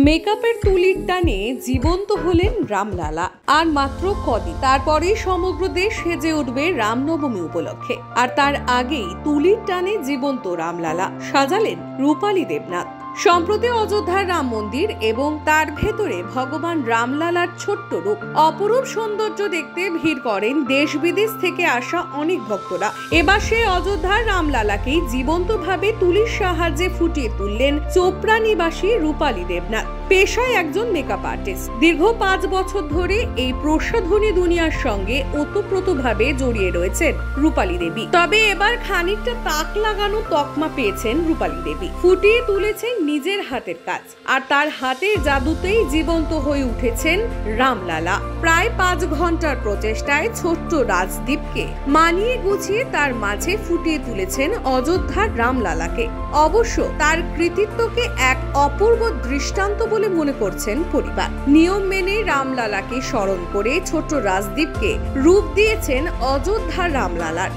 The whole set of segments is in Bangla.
মেকআপের তুলির টানে জীবন্ত হলেন রামলালা। আর মাত্র কদিন তারপরেই সমগ্র দেশ সেজে উঠবে রামনবমী উপলক্ষে। আর তার আগেই তুলির টানে জীবন্ত রামলালা সাজালেন রূপালী দেবনাথ। সম্প্রতি অযোধ্যার রাম মন্দির এবং তার ভেতরে ভগবান রামলালার ছোট্ট রূপ অপরূপ সৌন্দর্য দেখতে ভিড় করেন দেশ বিদেশ থেকে আসা অনেক ভক্তরা। এবার সেই অযোধ্যার রামলালাকেই জীবন্তভাবে তুলির সাহায্যে ফুটিয়ে তুললেন চোপড়া নিবাসী রূপালী দেবনাথ। পেশায় একজন মেকআপ আর্টিস্ট, দীর্ঘ 5 বছর ধরে এই প্রসাধনী দুনিয়ার সঙ্গে ওতপ্রোতভাবে জড়িয়ে রয়েছেন রূপালী দেবী। তবে এবার খানিকটা তাক লাগানো তকমা পেয়েছেন রূপালী দেবী। ফুটিয়ে তুলেছেন নিজের হাতের কাজ, আর তার হাতের জাদুতেই জীবন্ত হয়ে উঠেছেন রামলালা। প্রায় 5 ঘন্টার প্রচেষ্টায় ছোট্ট রাজদীপকে মানিয়ে গুছিয়ে তার মাঝে ফুটিয়ে তুলেছেন অযোধ্যার রামলালাকে। অবশ্য তার কৃতিত্বকে এক অপূর্ব দৃষ্টান্ত বলে মনে করছেন পরিবার। নিয়ম মেনে রামলালাকে স্মরণ করে ছোট্ট রাজদীপকে রূপ দিয়েছেন অযোধ্যার রামলালার।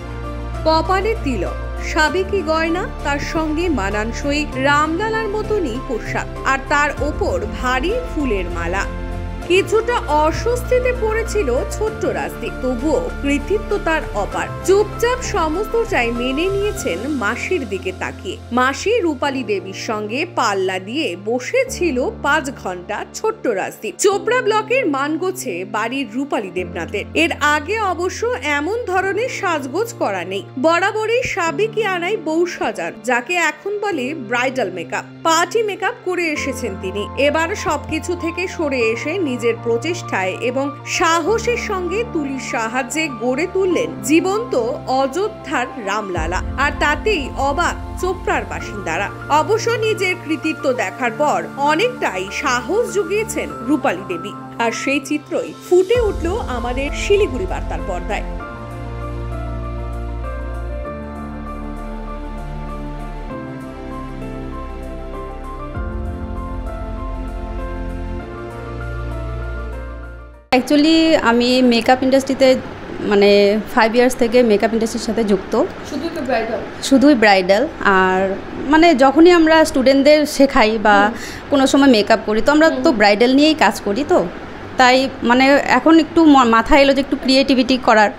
কপালে তিলক, সাবেকি গয়না, তার সঙ্গে মানানসই রামলালার মতনই পোশাক, আর তার ওপর ভারী ফুলের মালা। কিছুটা অস্বস্তিতে পড়েছিল ছোট্ট রাজদীপ, তবুও কৃতিত্ব তার অপার। চুপচাপ সমস্তটাই মেনে নিয়েছেন মাসির দিকে তাকিয়ে। মাসি রূপালী দেবীর সঙ্গে পাল্লা দিয়ে বসেছিল 5 ঘন্টা ছোট্ট রাজদীপ। চোপড়া ব্লকের মানগোছে বাড়ির রূপালী দেবনাথের। এর আগে অবশ্য এমন ধরনের সাজগোজ করা নেই, বরাবরই সাবেকি আনায় বউ সাজান, যাকে এখন বলে ব্রাইডাল মেকআপ। পার্টি মেকআপ করে এসেছেন তিনি। এবার সবকিছু থেকে সরে এসে নিজের প্রচেষ্টায় এবং সাহসের সঙ্গে তুলির সাহায্যে গড়ে তুললেন জীবন্ত অযোধ্যার রামলালা। আর তাতেই অবাক চোপড়ার বাসিন্দারা। অবশ্য নিজের কৃতিত্ব দেখার পর অনেকটাই সাহস জুগিয়েছেন রূপালী দেবী। আর সেই চিত্রই ফুটে উঠল আমাদের শিলিগুড়ি বার্তার পর্দায়। অ্যাকচুয়ালি আমি মেকআপ ইন্ডাস্ট্রিতে 5 ইয়ার্স থেকে মেকআপ ইন্ডাস্ট্রির সাথে যুক্ত। শুধুই ব্রাইডাল। আর যখনই আমরা স্টুডেন্টদের শেখাই বা কোনো সময় মেকআপ করি, তো আমরা তো ব্রাইডাল নিয়েই কাজ করি। তো তাই এখন একটু মাথায় এলো যে একটু ক্রিয়েটিভিটি করার।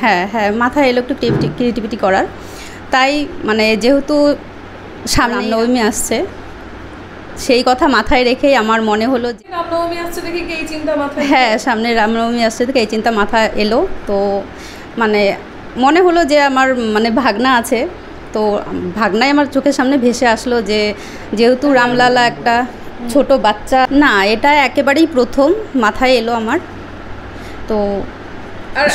হ্যাঁ মাথায় এলো একটু ক্রিয়েটিভিটি করার। তাই যেহেতু সামনে নবমী আসছে, সেই কথা মাথায় রেখেই আমার মনে হলো যে রামনবমী আসছে দেখে কি এই চিন্তা মাথায়? হ্যাঁ, সামনে রামনবমী আসছে দেখে এই চিন্তা মাথায় এলো। তো মনে হলো যে আমার ভাগনা আছে, তো ভাগনাই আমার চোখের সামনে ভেসে আসলো যে যেহেতু রামলালা একটা ছোট বাচ্চা, না এটা একেবারেই প্রথম মাথায় এলো আমার। তো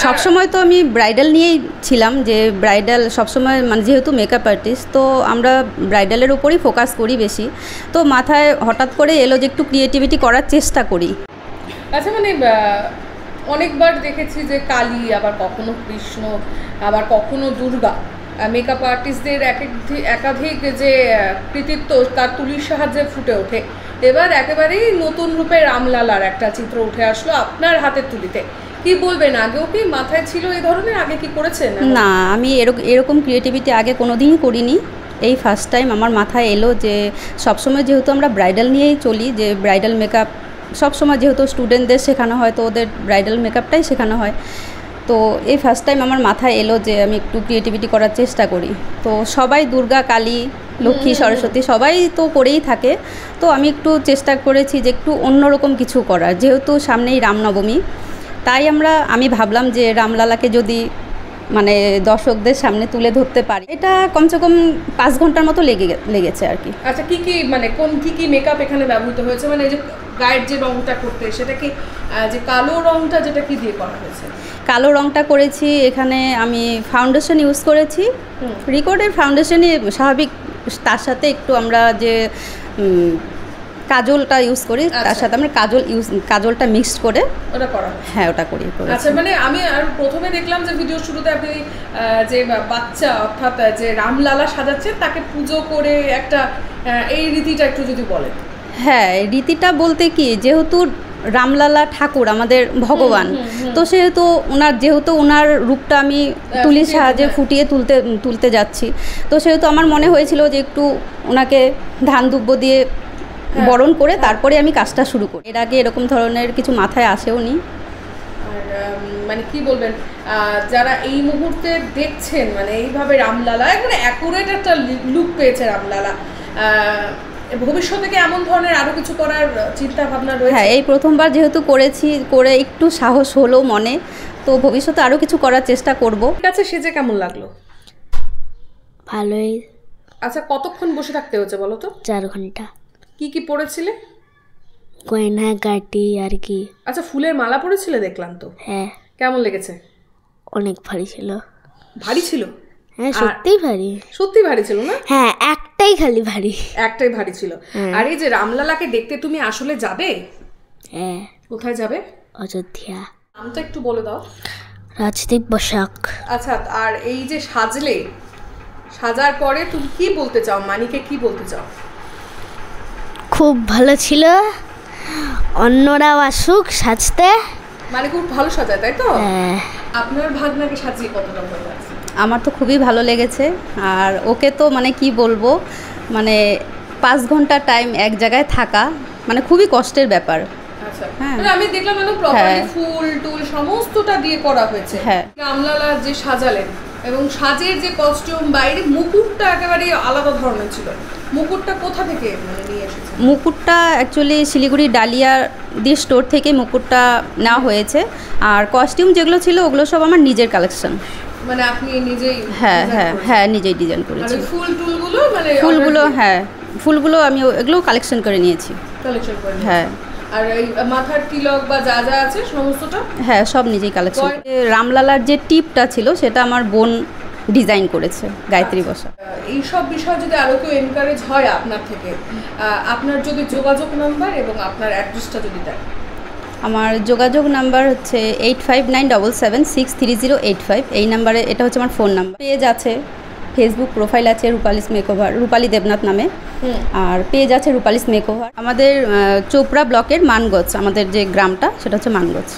সবসময় তো আমি ব্রাইডাল নিয়েই ছিলাম, যে ব্রাইডাল সবসময় যেহেতু মেকআপ আর্টিস্ট, তো আমরা ব্রাইডালের উপরই ফোকাস করি বেশি। তো মাথায় হঠাৎ করে এলো যে একটু ক্রিয়েটিভিটি করার চেষ্টা করি। আচ্ছা, অনেকবার দেখেছি যে কালী, আবার কখনো কৃষ্ণ, আবার কখনো দুর্গা, মেকআপ আর্টিস্টদের একাধিক যে কৃতিত্ব তার তুলির সাহায্যে ফুটে ওঠে। এবার একেবারেই নতুন রূপে রামলালার একটা চিত্র উঠে আসলো আপনার হাতের তুলিতে। কি বলবেন, আগেও কি মাথায় ছিল এই ধরনের? আগে কি করেছেন? না, আমি এরকম ক্রিয়েটিভিটি আগে কোনোদিনই করিনি। এই ফার্স্ট টাইম আমার মাথায় এলো যে সবসময় যেহেতু আমরা ব্রাইডাল নিয়েই চলি, যে ব্রাইডাল মেকআপ সবসময় যেহেতু স্টুডেন্টদের শেখানো হয়, তো ওদের ব্রাইডাল মেকআপটাই শেখানো হয়। তো এই ফার্স্ট টাইম আমার মাথায় এলো যে আমি একটু ক্রিয়েটিভিটি করার চেষ্টা করি। তো সবাই দুর্গা, কালী, লক্ষ্মী, সরস্বতী সবাই তো করেই থাকে। তো আমি একটু চেষ্টা করেছি যে একটু অন্যরকম কিছু করার, যেহেতু সামনেই রামনবমী। তাই আমি ভাবলাম যে রামলালাকে যদি দর্শকদের সামনে তুলে ধরতে পারি। এটা কমসে কম 5 ঘন্টার মতো লেগেছে আর কি। আচ্ছা, কি কি মেকআপ এখানে ব্যবহৃত হয়েছে? এই যে গায়ের যে রংটা করতে, সেটা কি যে কালো রংটা, যেটা কি দিয়ে করা হয়েছে? কালো রংটা করেছি। এখানে আমি ফাউন্ডেশন ইউজ করেছি, রিকর্ডের ফাউন্ডেশনই স্বাভাবিক। তার সাথে একটু আমরা যে কাজলটা ইউজ করি, তার সাথে আমরা কাজলটা মিক্সড করে ওটা করা। হ্যাঁ, ওটা করি। আচ্ছা, আমি আর প্রথমে দেখলাম যে ভিডিও শুরুতে আপনি যে বাচ্চা, অর্থাৎ যে রামলালা সাজাচ্ছেন, তাকে পুজো করে একটা, এই রীতিটা একটু যদি বলেন। হ্যাঁ, রীতিটা বলতে কি, যেহেতু রামলালা ঠাকুর আমাদের ভগবান, তো সেহেতু ওনার রূপটা আমি তুলির সাহায্যে ফুটিয়ে তুলতে যাচ্ছি। তো সেহেতু আমার মনে হয়েছিল যে একটু ওনাকে ধান দুব্য দিয়ে বরণ করে তারপরে আমি কাজটা শুরু করি। এর আগে এরকম ধরনের কিছু মাথায় আসেও নি। আর মানে কি বলবেন, যারা এই মুহূর্তে দেখছেন মানে এইভাবে রামলালা একবারে অ্যাকুরেট একটা লুক পেয়েছে রামলালা, ভবিষ্যতে কি এমন ধরনের আরো কিছু করার চিন্তা ভাবনা রয়েছে? হ্যাঁ, এই প্রথমবার যেহেতু করেছি, করে একটু সাহস হলো মনে, তো ভবিষ্যতে আরও কিছু করার চেষ্টা করব। ঠিক আছে, সেজে কেমন লাগলো? ভালোই। আচ্ছা, কতক্ষণ বসে থাকতে হয়েছে বলো তো? 4 ঘন্টা। কি কি পড়েছিলে? গয়না গাটি আর কি। আচ্ছা, ফুলের মালা পড়েছিলে দেখলাম তো। হ্যাঁ। কেমন লেগেছে? অনেক ভারী ছিল। ভারী ছিল? হ্যাঁ, সত্যিই ভারী। সত্যি ভারী ছিল না? হ্যাঁ, একটাই খালি ভারী। একটাই ভারী ছিল। আর এই যে রামলালাকে দেখতে তুমি আসলে যাবে? হ্যাঁ। কোথায় যাবে? অযোধ্যা। নামটা একটু বলে দাও। রাজদীপ বসাক। আচ্ছা, আর এই যে সাজলে, সাজার পরে তুমি কি বলতে চাও, মানিকে কি বলতে চাও? খুব ভালো ছিল, অন্যরাও আসুক সাজতে। মানে খুব ভালো সাজায়, তাই তো? হ্যাঁ। আপনার ভাগনাকে সাজিয়ে কতটা ভালো লাগছে? আমার তো খুবই ভালো লেগেছে। আর ওকে তো মানে কি বলবো, মানে 5 ঘন্টা টাইম এক জায়গায় থাকা মানে খুবই কষ্টের ব্যাপার। আচ্ছা, হ্যাঁ। মানে আমি দেখলাম মানে প্রপারলি ফুল টুল সমস্তটা দিয়ে করা হয়েছে। হ্যাঁ। রামলালা যে সাজালেন এবং সাজের যে কস্টিউম, বাইরে মুকুটটা একেবারে আলাদা ধরনের ছিল। মুকুটটা কোথা থেকে মানে নিয়ে এসেছে? মুকুটটা অ্যাকচুয়ালি শিলিগুড়ি ডালিয়া দিয়ে স্টোর থেকে মুকুটটা নেওয়া হয়েছে। আর কস্টিউম যেগুলো ছিল ওগুলো সব আমার নিজের কালেকশন। মানে আপনি নিজেই? হ্যাঁ হ্যাঁ হ্যাঁ, নিজেই ডিজাইন করেছি। ফুল টুলগুলো মানে ফুলগুলো, হ্যাঁ ফুলগুলো আমি এগুলো কালেকশন করে নিয়েছি। কালেকশন করে? হ্যাঁ। আর এই মাথার তিলক বা যা যা আছে সমস্তটা? হ্যাঁ, সব নিজেই কালেকশন। রামলালার যে টিপটা ছিল সেটা আমার বোন ডিজাইন করেছে, গায়ত্রী বসা। এই সব বিষয়ে যদি আরো কেউ এনকারেজ হয় আপনার থেকে, আপনার যদি যোগাযোগ নাম্বার এবং আপনার অ্যাড্রেসটা যদি দেন। আমার যোগাযোগ নাম্বার হচ্ছে 8597763085। এই নাম্বারে, এটা হচ্ছে আমার ফোন নাম্বার। পেজ আছে, ফেসবুক প্রোফাইল আছে রূপালিস মেকওভার, রূপালী দেবনাথ নামে। আর পেজ আছে রূপালিস মেকওভার। আমাদের চোপড়া ব্লকের মানগঞ্জ, আমাদের যে গ্রামটা সেটা হচ্ছে মানগঞ্জ।